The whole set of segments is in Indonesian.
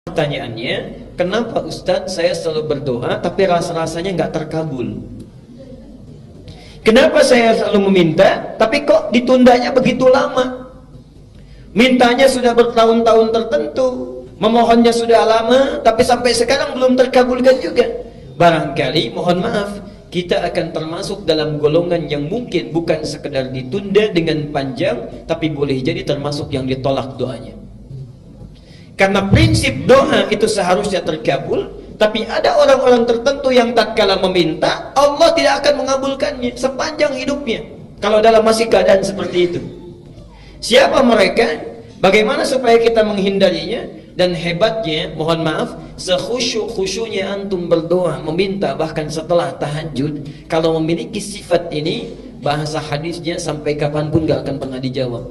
Pertanyaannya, kenapa Ustadz saya selalu berdoa tapi rasa-rasanya nggak terkabul? Kenapa saya selalu meminta tapi kok ditundanya begitu lama? Mintanya sudah bertahun-tahun tertentu, memohonnya sudah lama, tapi sampai sekarang belum terkabulkan juga. Barangkali, mohon maaf, kita akan termasuk dalam golongan yang mungkin bukan sekedar ditunda dengan panjang, tapi boleh jadi termasuk yang ditolak doanya. Karena prinsip doa itu seharusnya terkabul, tapi ada orang-orang tertentu yang tatkala meminta, Allah tidak akan mengabulkannya sepanjang hidupnya kalau dalam masih keadaan seperti itu. Siapa mereka? Bagaimana supaya kita menghindarinya? Dan hebatnya, mohon maaf, sekhusyuk-khusyuknya antum berdoa, meminta bahkan setelah tahajud, kalau memiliki sifat ini, bahasa hadisnya sampai kapanpun gak akan pernah dijawab.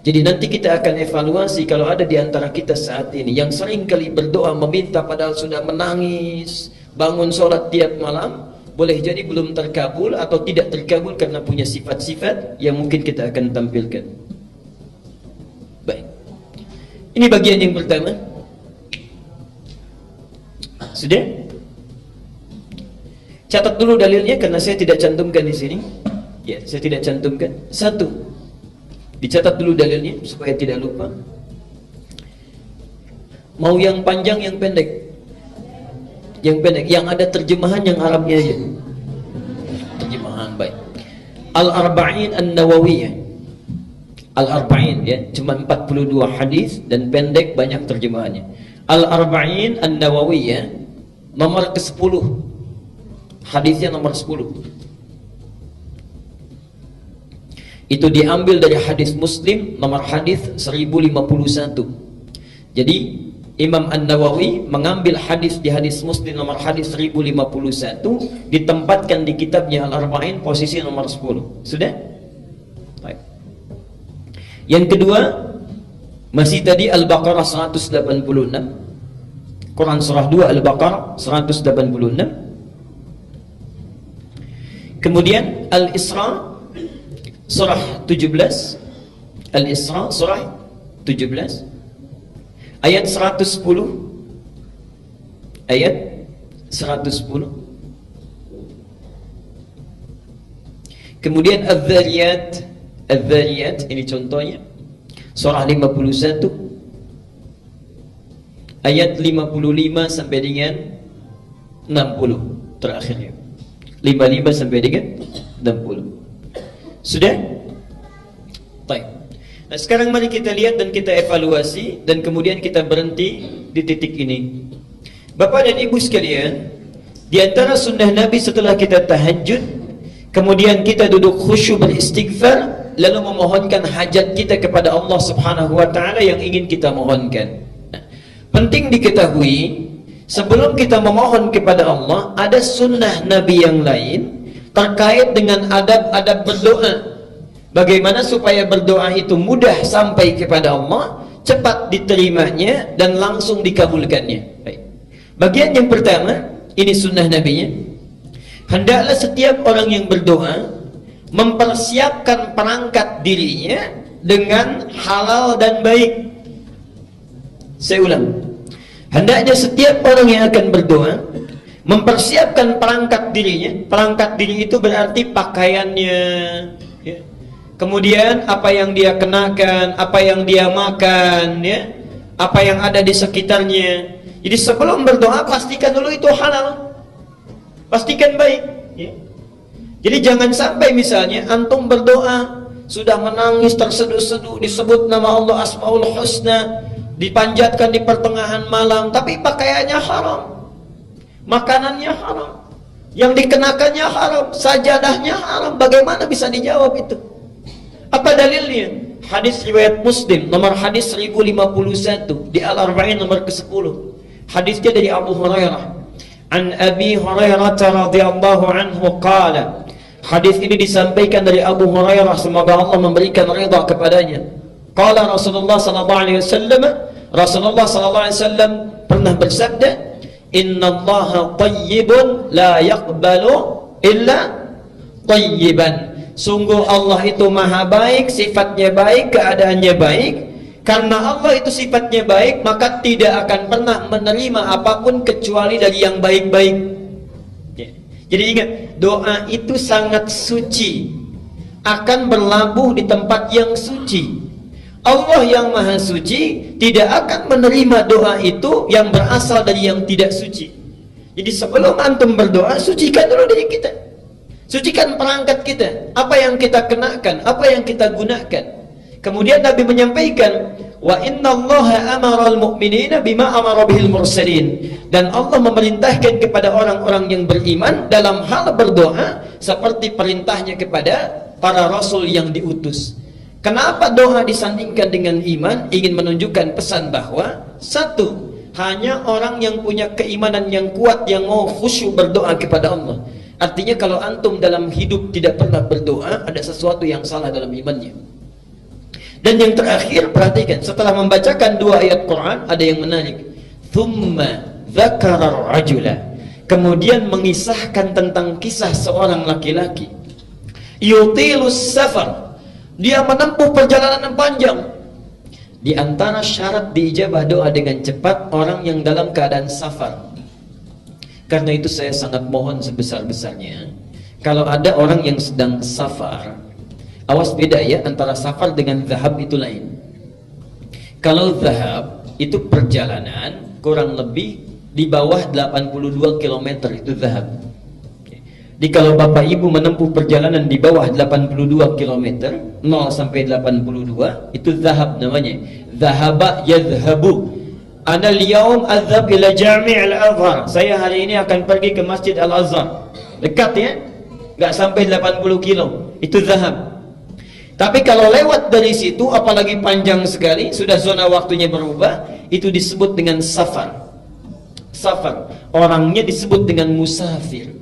Jadi nanti kita akan evaluasi kalau ada di antara kita saat ini yang sering kali berdoa meminta padahal sudah menangis, bangun sholat tiap malam, boleh jadi belum terkabul atau tidak terkabul karena punya sifat-sifat yang mungkin kita akan tampilkan. Baik, ini bagian yang pertama. Sudah? Catat dulu dalilnya karena saya tidak cantumkan di sini. Ya, saya tidak cantumkan. Satu, dicatat dulu dalilnya supaya tidak lupa. Mau yang panjang, yang pendek? Yang pendek, yang ada terjemahan yang Arabnya aja. Terjemahan, baik. Al-Arba'in An-Nawawiyah. Al-Arba'in ya, cuma 42 hadis dan pendek, banyak terjemahannya. Al-Arba'in An-Nawawiyah nomor ke-10. Hadisnya nomor 10. Itu diambil dari hadis Muslim nomor hadis 1051. Jadi Imam An-Nawawi mengambil hadis di hadis Muslim nomor hadis 1051, ditempatkan di kitabnya Al-Arba'in posisi nomor 10. Sudah? Baik. Yang kedua, masih tadi Al-Baqarah 186. Quran surah 2 Al-Baqarah 186. Kemudian Al-Isra surah 17, Al-Isra surah 17 ayat 110, ayat 110. Kemudian Adz-Dzariyat, Adz-Dzariyat ini contohnya surah 51 ayat 55 sampai dengan 60 terakhirnya, 55 sampai dengan 60. Sudah? Baik. Nah, sekarang mari kita lihat dan kita evaluasi dan kemudian kita berhenti di titik ini. Bapak dan Ibu sekalian, di antara sunnah Nabi setelah kita tahajud, kemudian kita duduk khusyuk beristighfar, lalu memohonkan hajat kita kepada Allah Subhanahu wa taala yang ingin kita mohonkan. Nah, penting diketahui, sebelum kita memohon kepada Allah, ada sunnah Nabi yang lain terkait dengan adab-adab berdoa. Bagaimana supaya berdoa itu mudah sampai kepada Allah, cepat diterimanya dan langsung dikabulkannya. Baik. Bagian yang pertama, ini sunnah Nabi-nya. Hendaklah setiap orang yang berdoa mempersiapkan perangkat dirinya dengan halal dan baik. Saya ulang. Hendaknya setiap orang yang akan berdoa mempersiapkan perangkat dirinya. Perangkat diri itu berarti pakaiannya ya. Kemudian apa yang dia kenakan, apa yang dia makan ya, apa yang ada di sekitarnya. Jadi sebelum berdoa pastikan dulu itu halal, pastikan baik ya. Jadi jangan sampai misalnya antum berdoa sudah menangis terseduh-seduh, disebut nama Allah Asmaul Husna, dipanjatkan di pertengahan malam, tapi pakaiannya haram, makanannya haram, yang dikenakannya haram, sajadahnya haram. Bagaimana bisa dijawab itu? Apa dalilnya? Hadis riwayat Muslim nomor hadis 1051 di Al-Arba'in nomor ke-10. Hadisnya dari Abu Hurairah. An Abi Hurairah radhiyallahu anhu qala. Hadis ini disampaikan dari Abu Hurairah, semoga Allah memberikan ridha kepadanya. Qala Rasulullah sallallahu alaihi wasallam, Rasulullah sallallahu alaihi wasallam pernah bersabda, "Innallaha thayyibun la yaqbalu illa thayyiban." Sungguh Allah itu maha baik, sifatnya baik, keadaannya baik. Karena Allah itu sifatnya baik, maka tidak akan pernah menerima apapun kecuali dari yang baik-baik. Ya. Jadi ingat, doa itu sangat suci, akan berlabuh di tempat yang suci. Allah yang maha suci tidak akan menerima doa itu yang berasal dari yang tidak suci. Jadi sebelum antum berdoa, sucikan dulu diri kita, sucikan perangkat kita, apa yang kita kenakan, apa yang kita gunakan. Kemudian Nabi menyampaikan, wa innallaha amaral mu'minina bima amara bihil mursalin, dan Allah memerintahkan kepada orang-orang yang beriman dalam hal berdoa seperti perintahnya kepada para rasul yang diutus. Kenapa doa disandingkan dengan iman? Ingin menunjukkan pesan bahwa satu, hanya orang yang punya keimanan yang kuat yang mau khusyuk berdoa kepada Allah. Artinya kalau antum dalam hidup tidak pernah berdoa, ada sesuatu yang salah dalam imannya. Dan yang terakhir, perhatikan, setelah membacakan 2 ayat Quran, ada yang menarik. Thumma dzakara rajula, kemudian mengisahkan tentang kisah seorang laki-laki yutilus safar, dia menempuh perjalanan yang panjang. Di antara syarat diijabah doa dengan cepat orang yang dalam keadaan safar. Karena itu saya sangat mohon sebesar-besarnya, kalau ada orang yang sedang safar, awas beda ya, antara safar dengan zahab itu lain. Kalau zahab itu perjalanan kurang lebih di bawah 82 km, itu zahab. Jadi kalau Bapak Ibu menempuh perjalanan di bawah 82 km, 0 sampai 82, itu zahab namanya. Zahaba yadhhabu. Ana al-yawm adhhab ila Jami' al-Azhar. Saya hari ini akan pergi ke Masjid Al-Azhar. Dekat ya? Enggak sampai 80 kilo. Itu zahab. Tapi kalau lewat dari situ, apalagi panjang sekali, sudah zona waktunya berubah, itu disebut dengan safar. Safar. Orangnya disebut dengan musafir.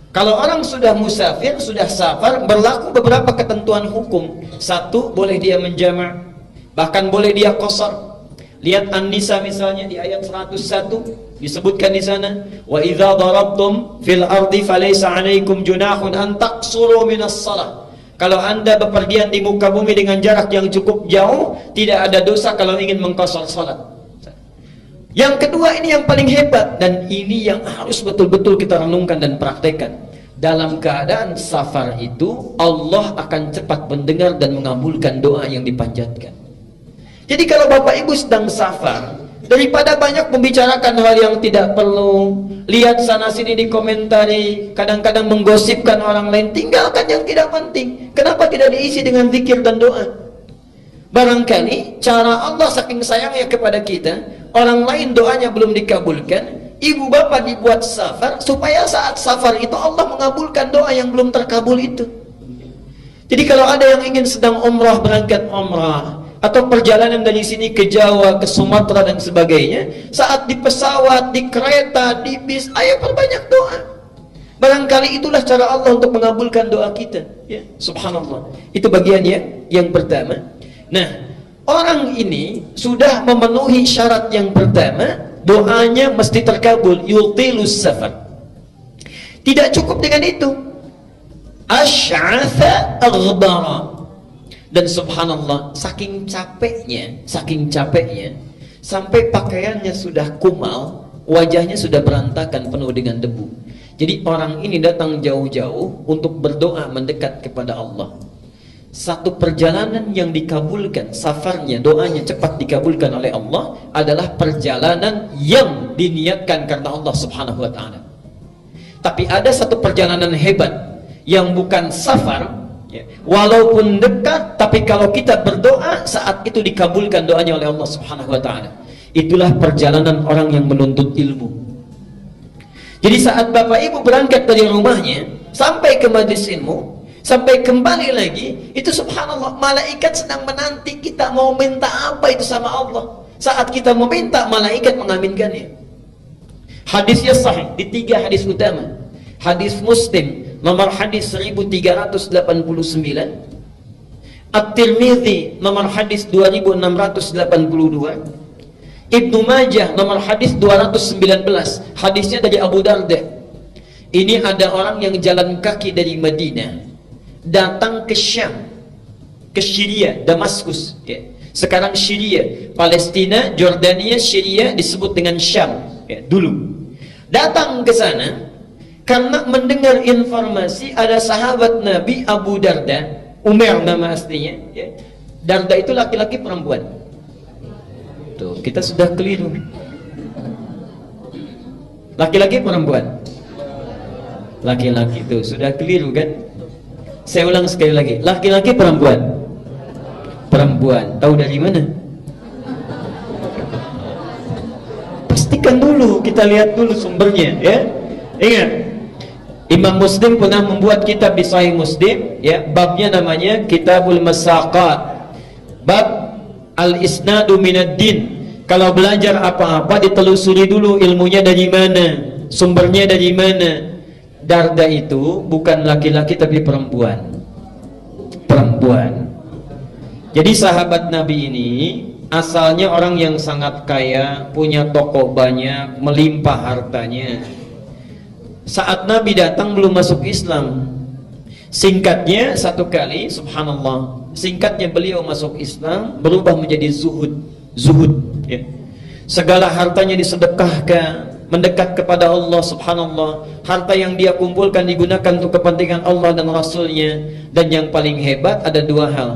Kalau orang sudah musafir, sudah safar, berlaku beberapa ketentuan hukum. Satu, boleh dia menjamak, bahkan boleh dia qasar. Lihat An-Nisa misalnya di ayat 101 disebutkan di sana, wa idza darabtum fil ardi falaysa 'alaikum junahun an taqsuru minas shalah. Kalau Anda bepergian di muka bumi dengan jarak yang cukup jauh, tidak ada dosa kalau ingin mengqasar salat. Yang kedua, ini yang paling hebat, dan ini yang harus betul-betul kita renungkan dan praktekkan. Dalam keadaan safar itu, Allah akan cepat mendengar dan mengabulkan doa yang dipanjatkan. Jadi kalau Bapak Ibu sedang safar, daripada banyak membicarakan hal yang tidak perlu, lihat sana sini dikomentari, kadang-kadang menggosipkan orang lain, tinggalkan yang tidak penting. Kenapa tidak diisi dengan zikir dan doa? Barangkali cara Allah saking sayangnya kepada kita, orang lain doanya belum dikabulkan, ibu bapak dibuat safar supaya saat safar itu Allah mengabulkan doa yang belum terkabul itu. Jadi kalau ada yang ingin sedang umrah, berangkat umrah, atau perjalanan dari sini ke Jawa, ke Sumatera dan sebagainya, saat di pesawat, di kereta, di bis, ayo perbanyak doa. Barangkali itulah cara Allah untuk mengabulkan doa kita, ya. Subhanallah. Itu bagiannya yang pertama. Nah, orang ini sudah memenuhi syarat yang pertama, doanya mesti terkabul, yutilus safar. Tidak cukup dengan itu, asy'atha aghbara. Dan subhanallah, saking capeknya, sampai pakaiannya sudah kumal, wajahnya sudah berantakan penuh dengan debu. Jadi orang ini datang jauh-jauh untuk berdoa mendekat kepada Allah. Satu perjalanan yang dikabulkan, safarnya, doanya cepat dikabulkan oleh Allah, adalah perjalanan yang diniatkan karena Allah subhanahu wa ta'ala. Tapi ada satu perjalanan hebat yang bukan safar, ya, walaupun dekat, tapi kalau kita berdoa saat itu dikabulkan doanya oleh Allah subhanahu wa ta'ala. Itulah perjalanan orang yang menuntut ilmu. Jadi saat Bapak Ibu berangkat dari rumahnya sampai ke majelis ilmu, sampai kembali lagi, itu subhanallah, malaikat sedang menanti kita mau minta apa itu sama Allah. Saat kita meminta, malaikat mengaminkannya. Hadisnya sahih di 3 hadis utama. Hadis Muslim nomor hadis 1389, At-Tirmidzi nomor hadis 2682, Ibnu Majah nomor hadis 219. Hadisnya dari Abu Darda. Ini ada orang yang jalan kaki dari Madinah datang ke Syam, ke Syria, Damaskus, ya. Sekarang Syria, Palestina, Jordania, Syria disebut dengan Syam ya, dulu. Datang ke sana karena mendengar informasi ada sahabat Nabi Abu Darda, Umar nama aslinya ya. Darda itu laki-laki perempuan. Tuh, kita sudah keliru. Laki-laki perempuan. Laki-laki itu sudah keliru kan? Saya ulang sekali lagi. Laki-laki perempuan. Perempuan. Tahu dari mana? Pastikan dulu, kita lihat dulu sumbernya ya. Ingat, Imam Muslim pernah membuat kitab di Sahih Muslim ya, babnya namanya Kitabul Masaqat. Bab al-isnadu minad din. Kalau belajar apa-apa ditelusuri dulu ilmunya dari mana, sumbernya dari mana. Darda itu bukan laki-laki tapi perempuan. Perempuan. Jadi sahabat Nabi ini asalnya orang yang sangat kaya, punya toko banyak, melimpah hartanya. Saat Nabi datang belum masuk Islam. Singkatnya satu kali, subhanallah, singkatnya beliau masuk Islam berubah menjadi zuhud ya. Segala hartanya disedekahkan, mendekat kepada Allah, subhanallah. Harta yang dia kumpulkan digunakan untuk kepentingan Allah dan Rasulnya. Dan yang paling hebat ada dua hal.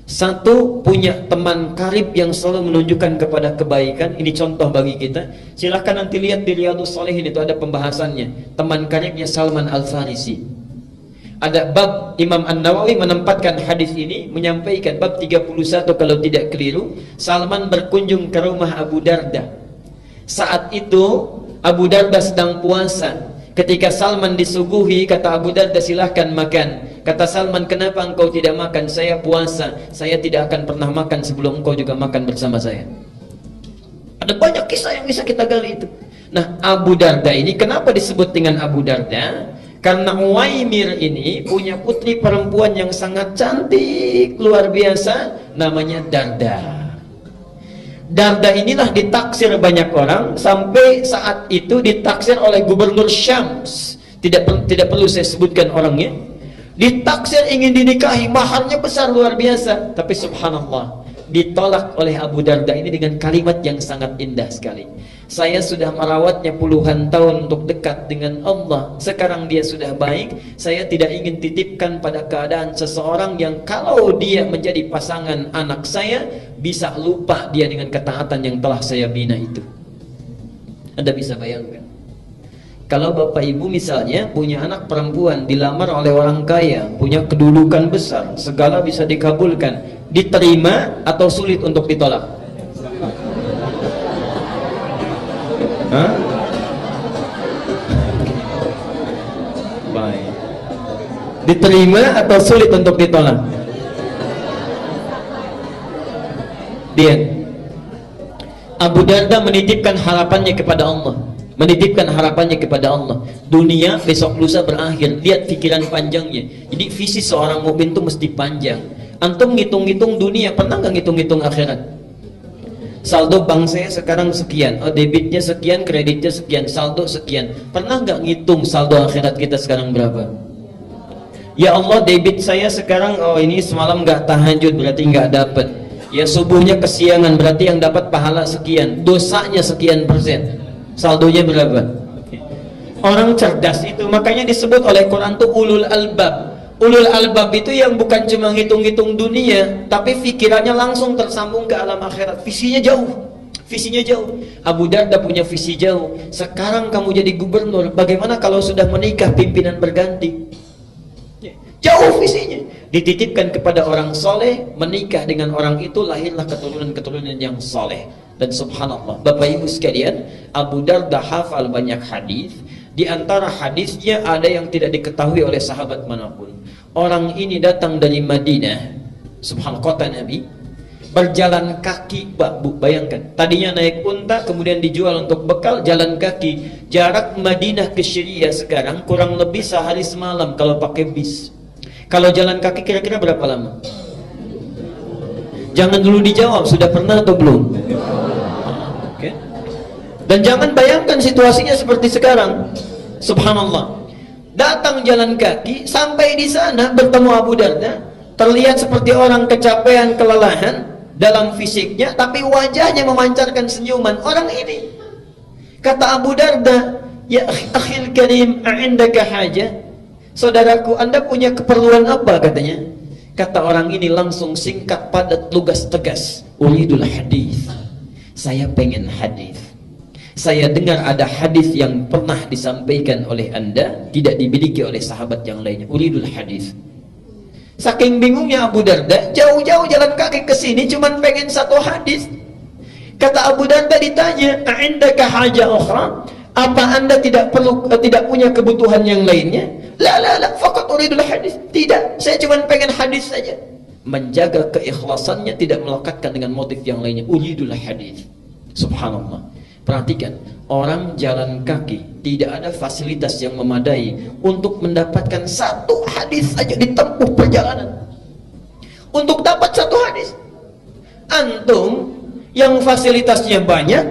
Satu, punya teman karib yang selalu menunjukkan kepada kebaikan. Ini contoh bagi kita. Silahkan nanti lihat di Riyadhus Shalihin, itu ada pembahasannya. Teman karibnya Salman Al-Farisi. Ada bab, Imam An-Nawawi menempatkan hadis ini, menyampaikan bab 31 kalau tidak keliru. Salman berkunjung ke rumah Abu Darda. Saat itu Abu Darda sedang puasa. Ketika Salman disuguhi, kata Abu Darda, silahkan makan. Kata Salman, kenapa engkau tidak makan? Saya puasa, saya tidak akan pernah makan sebelum engkau juga makan bersama saya. Ada banyak kisah yang bisa kita gali itu. Nah, Abu Darda ini kenapa disebut dengan Abu Darda? Karena Uwaimir ini punya putri perempuan yang sangat cantik, luar biasa, namanya Darda. Darda inilah ditaksir banyak orang, sampai saat itu ditaksir oleh gubernur Syams. Tidak perlu saya sebutkan orangnya. Ditaksir ingin dinikahi, maharnya besar luar biasa, tapi subhanallah ditolak oleh Abu Darda ini dengan kalimat yang sangat indah sekali. Saya sudah merawatnya puluhan tahun untuk dekat dengan Allah. Sekarang dia sudah baik. Saya tidak ingin titipkan pada keadaan seseorang yang kalau dia menjadi pasangan anak saya, bisa lupa dia dengan ketaatan yang telah saya bina itu. Anda bisa bayangkan, kalau bapak ibu misalnya punya anak perempuan, dilamar oleh orang kaya, punya kedudukan besar, segala bisa dikabulkan, diterima atau sulit untuk ditolak? Hah? Baik. Diterima atau sulit untuk ditolak? Dia Abu Darda menitipkan harapannya kepada Allah. Menitipkan harapannya kepada Allah. Dunia besok lusa berakhir. Lihat pikiran panjangnya. Jadi visi seorang mukmin itu mesti panjang. Antum ngitung-ngitung dunia, pernah nggak ngitung-ngitung akhirat? Saldo bank saya sekarang sekian, oh debitnya sekian, kreditnya sekian, saldo sekian. Pernah nggak ngitung saldo akhirat kita sekarang berapa? Ya Allah, debit saya sekarang, oh ini semalam nggak tahajud berarti nggak dapat. Ya subuhnya kesiangan berarti yang dapat pahala sekian, dosanya sekian persen. Saldonya berapa? Orang cerdas itu makanya disebut oleh Quran tuh ulul albab. Ulul albab itu yang bukan cuma ngitung-ngitung dunia, tapi pikirannya langsung tersambung ke alam akhirat. Visinya jauh. Visinya jauh. Abu Darda punya visi jauh. Sekarang kamu jadi gubernur, bagaimana kalau sudah menikah pimpinan berganti? Jauh visinya. Dititipkan kepada orang soleh, menikah dengan orang itu, lahirlah keturunan-keturunan yang soleh. Dan subhanallah, Bapak Ibu sekalian, Abu Darda hafal banyak hadis. Di antara hadisnya ada yang tidak diketahui oleh sahabat manapun. Orang ini datang dari Madinah, subhanallah, kota Nabi, berjalan kaki. Bu, bayangkan, tadinya naik unta, kemudian dijual untuk bekal, jalan kaki. Jarak Madinah ke Syria sekarang kurang lebih sehari semalam kalau pakai bis. Kalau jalan kaki kira-kira berapa lama? Jangan dulu dijawab, sudah pernah atau belum? Okay. Dan jangan bayangkan situasinya seperti sekarang. Subhanallah, datang jalan kaki, sampai di sana bertemu Abu Darda, terlihat seperti orang kecapean, kelelahan, dalam fisiknya, tapi wajahnya memancarkan senyuman. Orang ini, kata Abu Darda, ya akhil karim, a'indaka haja? Saudaraku, Anda punya keperluan apa katanya? Kata orang ini langsung singkat, padat, lugas, tegas. Uridul hadis. Saya pengen hadis. Saya dengar ada hadis yang pernah disampaikan oleh Anda, tidak dimiliki oleh sahabat yang lainnya. Uridul hadis. Saking bingungnya Abu Darda, jauh-jauh jalan kaki ke sini cuman pengen satu hadis. Kata Abu Darda ditanya, "A'indaka haja ukhra?" Apa Anda tidak punya kebutuhan yang lainnya? La, faqat uridul hadis. Tidak, saya cuman pengen hadis saja. Menjaga keikhlasannya, tidak melekatkan dengan motif yang lainnya. Uridul hadis. Subhanallah. Perhatikan, orang jalan kaki tidak ada fasilitas yang memadai untuk mendapatkan satu hadis saja ditempuh perjalanan. Untuk dapat satu hadis, antum yang fasilitasnya banyak,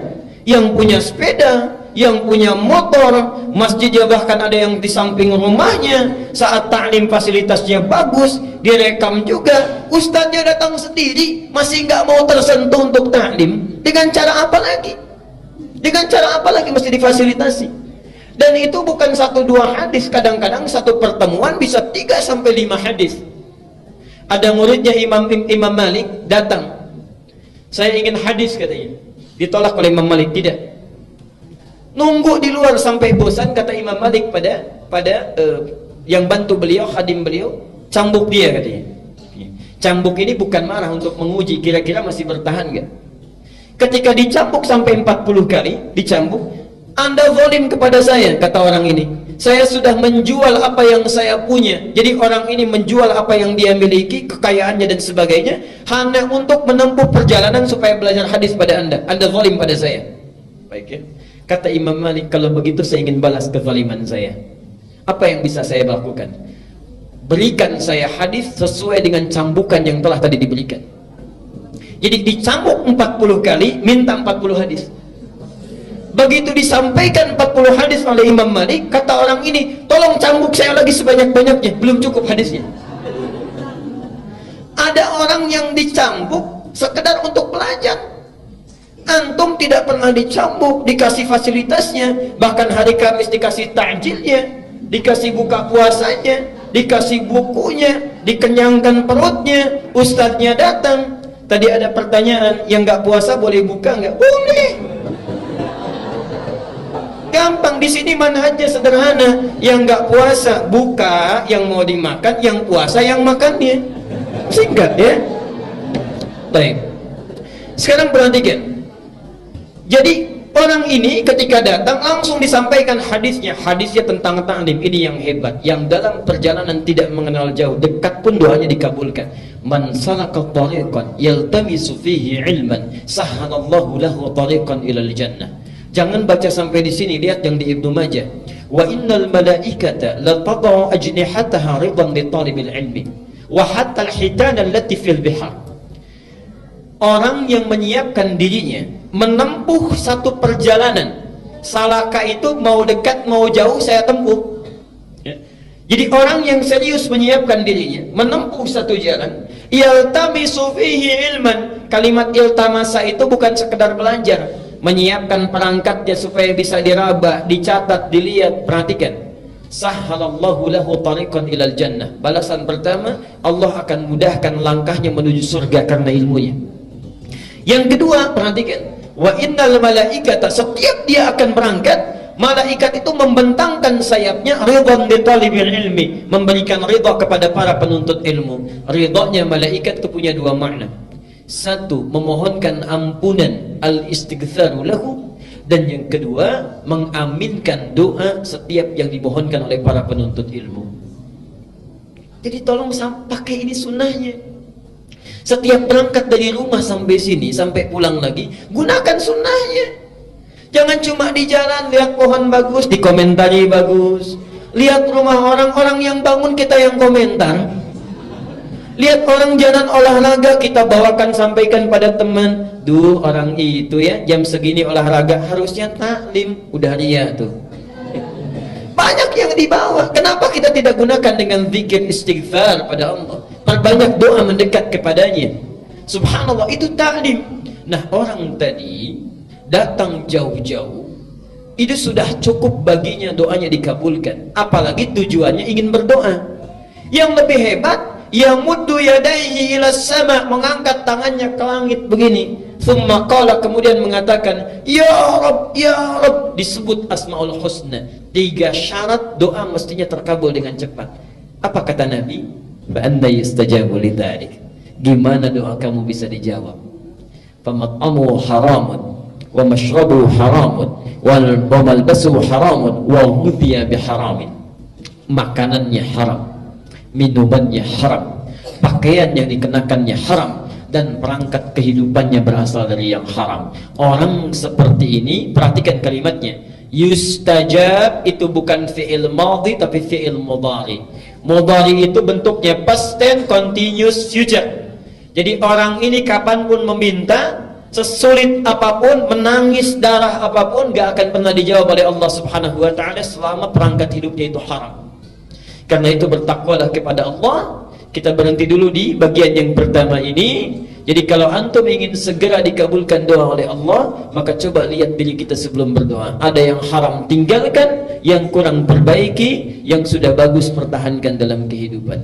yang punya sepeda, yang punya motor, masjidnya bahkan ada yang di samping rumahnya, saat ta'lim fasilitasnya bagus, direkam juga, ustadznya datang sendiri, masih nggak mau tersentuh untuk ta'lim. Dengan cara apa lagi? Dengan cara apa lagi mesti difasilitasi? Dan itu bukan 1-2 hadis, kadang-kadang satu pertemuan bisa 3-5 hadis. Ada muridnya Imam Malik datang, saya ingin hadis katanya. Ditolak oleh Imam Malik, tidak. Nunggu di luar sampai bosan, kata Imam Malik pada yang bantu beliau, khadim beliau, cambuk dia katanya. Cambuk ini bukan marah, untuk menguji kira-kira masih bertahan nggak. Ketika dicambuk sampai 40 kali, dicambuk, Anda zalim kepada saya, kata orang ini. Saya sudah menjual apa yang saya punya. Jadi orang ini menjual apa yang dia miliki, kekayaannya dan sebagainya, hanya untuk menempuh perjalanan supaya belajar hadis pada Anda. Anda zalim pada saya. Baik ya. Kata Imam Malik, kalau begitu saya ingin balas kezaliman saya. Apa yang bisa saya lakukan? Berikan saya hadis sesuai dengan cambukan yang telah tadi diberikan. Jadi dicambuk 40 kali, minta 40 hadis. Begitu disampaikan 40 hadis oleh Imam Malik, kata orang ini, tolong cambuk saya lagi sebanyak-banyaknya, belum cukup hadisnya. Ada orang yang dicambuk sekedar untuk belajar. Antum tidak pernah dicambuk, dikasih fasilitasnya, bahkan hari Kamis dikasih takjilnya, dikasih buka puasanya, dikasih bukunya, dikenyangkan perutnya, ustadznya datang. Tadi ada pertanyaan, yang nggak puasa boleh buka nggak? Boleh. Gampang, di sini manhajnya sederhana. Yang nggak puasa buka, yang mau dimakan, yang puasa yang makannya. Singkat ya. Baik. Sekarang perhatikan. Jadi orang ini ketika datang langsung disampaikan hadisnya. Hadisnya tentang ta'lim. Ini yang hebat, yang dalam perjalanan tidak mengenal jauh, dekat pun doanya dikabulkan. Man salaka tariqan yaltamisu fihi ilman sahhalallahu lahu tariqan ilal jannah. Jangan baca sampai di sini, lihat yang di Ibnu Majah. Wa innal malaikata la tad'u ajnihataha ridan li talibil ilmi wa hatta al-hitana allati fil bihar. Orang yang menyiapkan dirinya menempuh satu perjalanan, salaka itu mau dekat mau jauh saya tempuh ya. Jadi orang yang serius menyiapkan dirinya menempuh satu jalan, yaltamisu fihi ilman. Kalimat iltamasa itu bukan sekedar belajar, menyiapkan perangkatnya supaya bisa diraba, dicatat, dilihat. Perhatikan, sahhalallahu lahu tariqan ilal jannah. Balasan pertama, Allah akan mudahkan langkahnya menuju surga karena ilmunya. Yang kedua, perhatikan, wa innal malaikata, setiap dia akan berangkat, malaikat itu membentangkan sayapnya, ridwan li talibil ilmi, memberikan ridha kepada para penuntut ilmu. Ridhanya malaikat itu punya 2 makna. Satu, memohonkan ampunan, al-istighfaru lahu, dan yang kedua, mengaminkan doa setiap yang dimohonkan oleh para penuntut ilmu. Jadi tolong pakai ini sunnahnya. Setiap berangkat dari rumah sampai sini, sampai pulang lagi, gunakan sunnahnya. Jangan cuma di jalan lihat pohon bagus, dikomentari bagus. Lihat rumah orang-orang yang bangun, kita yang komentar. Lihat orang jalan olahraga, kita bawakan, sampaikan pada teman. Duh, orang itu ya jam segini olahraga, harusnya taklim. Udah ria tuh. Banyak yang dibawa. Kenapa kita tidak gunakan dengan zikir istighfar pada Allah? Perbanyak doa mendekat kepadanya. Subhanallah, itu taklim. Nah, orang tadi datang jauh-jauh, itu sudah cukup baginya doanya dikabulkan, apalagi tujuannya ingin berdoa. Yang lebih hebat, yamuddu yadaihi ila sama, mengangkat tangannya ke langit begini. Thumma qala, kemudian mengatakan ya Rabb, ya Rabb, disebut asmaul husna. 3 syarat doa mestinya terkabul dengan cepat. Apa kata Nabi? Fa anna yustajabu lidzalik. Gimana doa kamu bisa dijawab? Famat'amu haramun wa mashrabu haramun wa malbasu haramun wa ghudhiya biharamin. Makanannya haram, minumannya haram, pakaian yang dikenakannya haram, dan perangkat kehidupannya berasal dari yang haram. Orang seperti ini, perhatikan kalimatnya, yustajab itu bukan fi'il madhi tapi fi'il mudhari. Mudhari itu bentuknya past tense continuous future. Jadi orang ini kapanpun meminta, sesulit apapun, menangis darah apapun, gak akan pernah dijawab oleh Allah Subhanahu wa ta'ala selama perangkat hidupnya itu haram. Karena itu bertakwalah kepada Allah. Kita berhenti dulu di bagian yang pertama ini. Jadi kalau antum ingin segera dikabulkan doa oleh Allah, maka coba lihat diri kita sebelum berdoa. Ada yang haram tinggalkan, yang kurang perbaiki, yang sudah bagus pertahankan dalam kehidupan.